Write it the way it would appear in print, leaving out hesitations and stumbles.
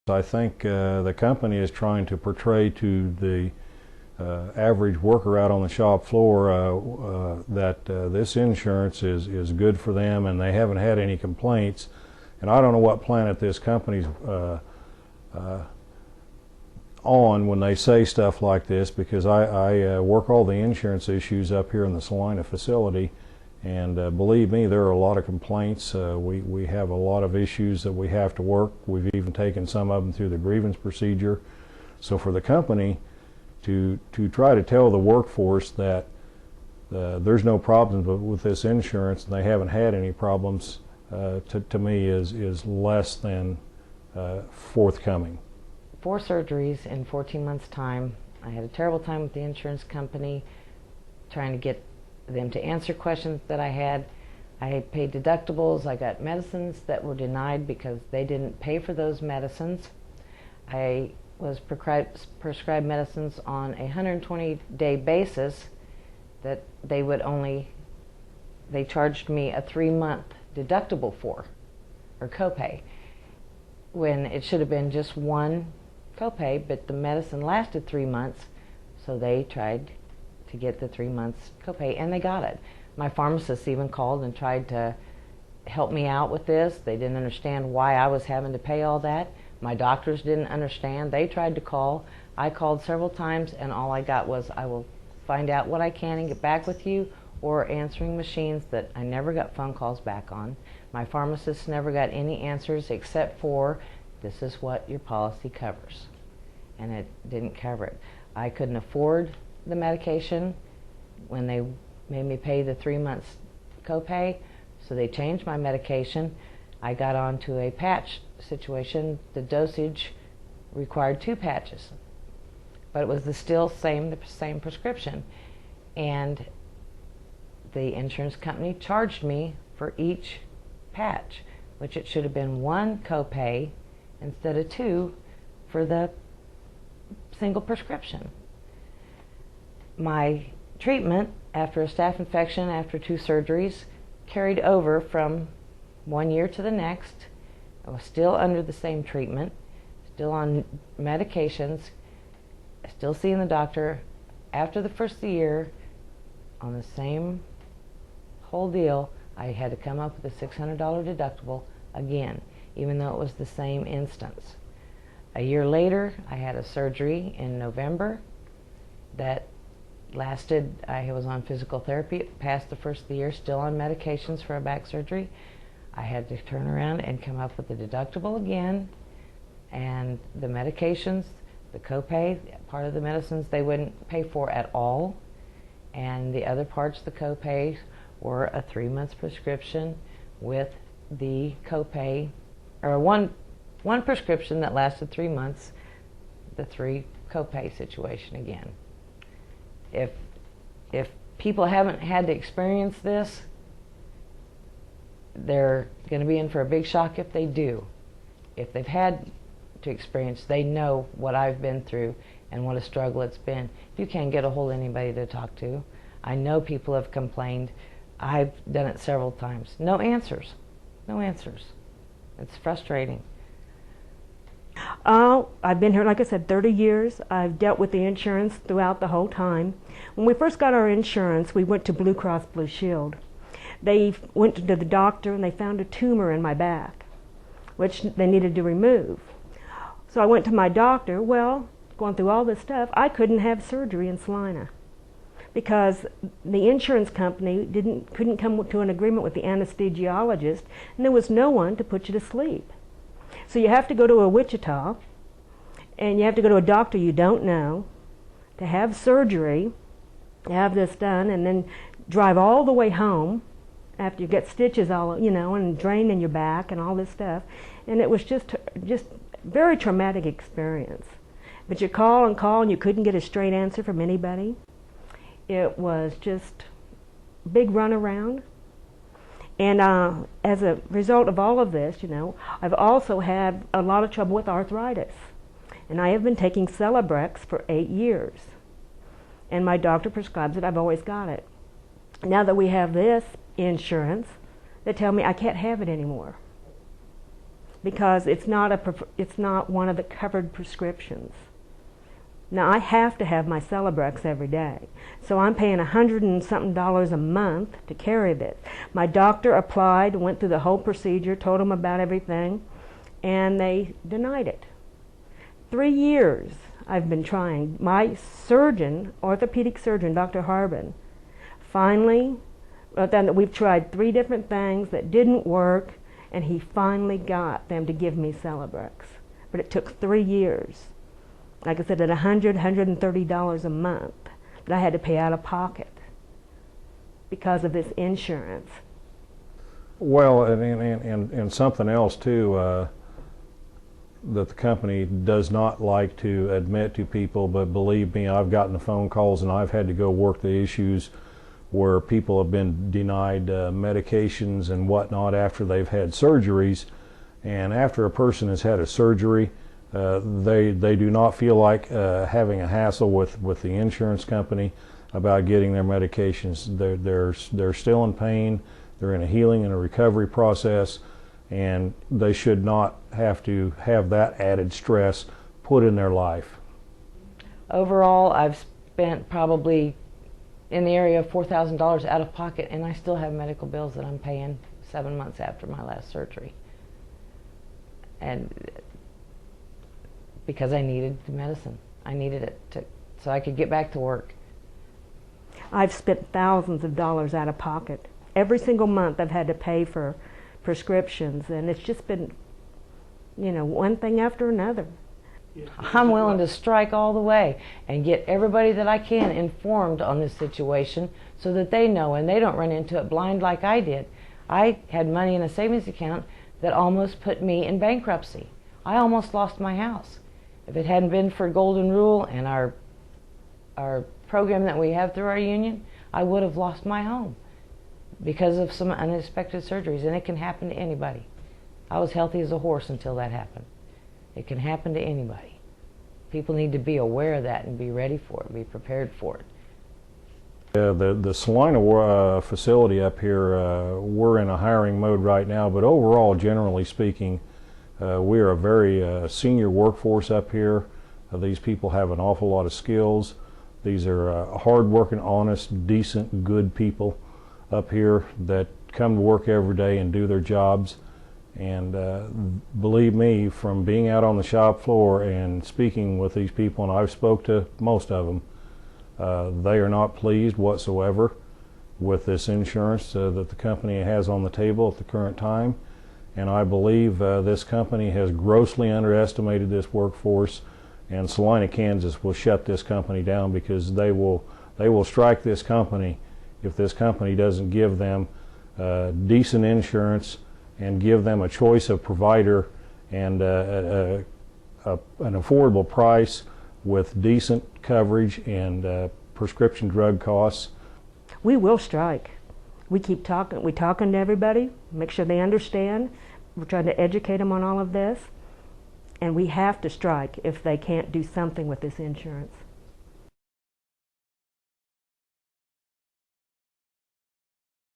I think the company is trying to portray to the average worker out on the shop floor that this insurance is good for them and they haven't had any complaints. And I don't know what planet this company's on when they say stuff like this, because I work all the insurance issues up here in the Salina facility, and believe me, there are a lot of complaints. We have a lot of issues that we have to work. We've even taken some of them through the grievance procedure. So for the company to try to tell the workforce that there's no problems with this insurance and they haven't had any problems, to me is less than forthcoming. 4 surgeries in 14 months' time. I had a terrible time with the insurance company trying to get them to answer questions that I had. I paid deductibles. I got medicines that were denied because they didn't pay for those medicines. I was prescribed medicines on a 120-day basis that they charged me a 3-month deductible for, or copay, when it should have been just one copay, but the medicine lasted 3 months, so they tried to get the 3 months copay, and they got it. My pharmacist even called and tried to help me out with this. They didn't understand why I was having to pay all that. My doctors didn't understand. They tried to call. I called several times, and all I got was, I will find out what I can and get back with you, or answering machines that I never got phone calls back on. My pharmacist never got any answers except for, this is what your policy covers. And it didn't cover it. I couldn't afford the medication when they made me pay the 3 months copay, so they changed my medication. I got onto a patch situation. The dosage required 2 patches, but it was the same prescription. And the insurance company charged me for each patch, which it should have been 1 copay instead of 2 for the single prescription. My treatment after a staph infection, after 2 surgeries, carried over from 1 year to the next. I was still under the same treatment, still on medications, still seeing the doctor. After the first year, on the same whole deal, I had to come up with a $600 deductible again, even though it was the same instance. A year later, I had a surgery in November that lasted, I was on physical therapy past the first of the year, still on medications for a back surgery. I had to turn around and come up with a deductible again, and the medications, the copay, part of the medicines they wouldn't pay for at all, and the other parts, the copays, were a 3-month prescription with the copay, or one prescription that lasted 3 months, the 3 copay situation again. If people haven't had to experience this, they're going to be in for a big shock if they do. If they've had to experience, they know what I've been through and what a struggle it's been. You can't get a hold of anybody to talk to. I know people have complained. I've done it several times. No answers. No answers. It's frustrating. I've been here, like I said, 30 years. I've dealt with the insurance throughout the whole time. When we first got our insurance, we went to Blue Cross Blue Shield. They went to the doctor and they found a tumor in my back, which they needed to remove. So I went to my doctor. Well, going through all this stuff, I couldn't have surgery in Salina because the insurance company couldn't come to an agreement with the anesthesiologist, and there was no one to put you to sleep. So you have to go to a Wichita, and you have to go to a doctor you don't know to have surgery, have this done, and then drive all the way home after you get stitches all, and drain in your back and all this stuff. And it was just very traumatic experience. But you call and you couldn't get a straight answer from anybody. It was just a big runaround. And as a result of all of this, I've also had a lot of trouble with arthritis. And I have been taking Celebrex for 8 years. And my doctor prescribes it. I've always got it. Now that we have this insurance, they tell me I can't have it anymore. because it's not one of the covered prescriptions. Now I have to have my Celebrex every day, so I'm paying $100 and something a month to carry this. My doctor applied, went through the whole procedure, told them about everything, and they denied it. 3 years I've been trying. My surgeon, orthopedic surgeon, Dr. Harbin, finally wrote down that we've tried 3 different things that didn't work, and he finally got them to give me Celebrex. But it took 3 years. Like I said, at $100, $130 a month that I had to pay out of pocket because of this insurance. Well, and something else too, that the company does not like to admit to people, but believe me, I've gotten the phone calls and I've had to go work the issues where people have been denied medications and whatnot after they've had surgeries. And after a person has had a surgery, they do not feel like having a hassle with the insurance company about getting their medications. They're still in pain. They're in a healing and a recovery process, and they should not have to have that added stress put in their life. Overall, I've spent probably in the area of $4,000 out of pocket, and I still have medical bills that I'm paying 7 months after my last surgery. And because I needed the medicine. I needed it so I could get back to work. I've spent thousands of dollars out of pocket. Every single month I've had to pay for prescriptions, and it's just been, one thing after another. I'm willing to strike all the way and get everybody that I can informed on this situation so that they know and they don't run into it blind like I did. I had money in a savings account that almost put me in bankruptcy. I almost lost my house. If it hadn't been for Golden Rule and our program that we have through our union, I would have lost my home because of some unexpected surgeries, and it can happen to anybody. I was healthy as a horse until that happened. It can happen to anybody. People need to be aware of that and be ready for it, be prepared for it. The Salina facility up here, we're in a hiring mode right now, but overall, generally speaking, we are a very senior workforce up here. These people have an awful lot of skills. These are hard-working, honest, decent, good people up here that come to work every day and do their jobs. And believe me, from being out on the shop floor and speaking with these people, and I've spoke to most of them, they are not pleased whatsoever with this insurance that the company has on the table at the current time. And I believe this company has grossly underestimated this workforce, and Salina, Kansas will shut this company down because they will strike this company if this company doesn't give them decent insurance and give them a choice of provider and an affordable price with decent coverage and prescription drug costs. We will strike. We keep talking. We're talking to everybody, make sure they understand. We're trying to educate them on all of this. And we have to strike if they can't do something with this insurance.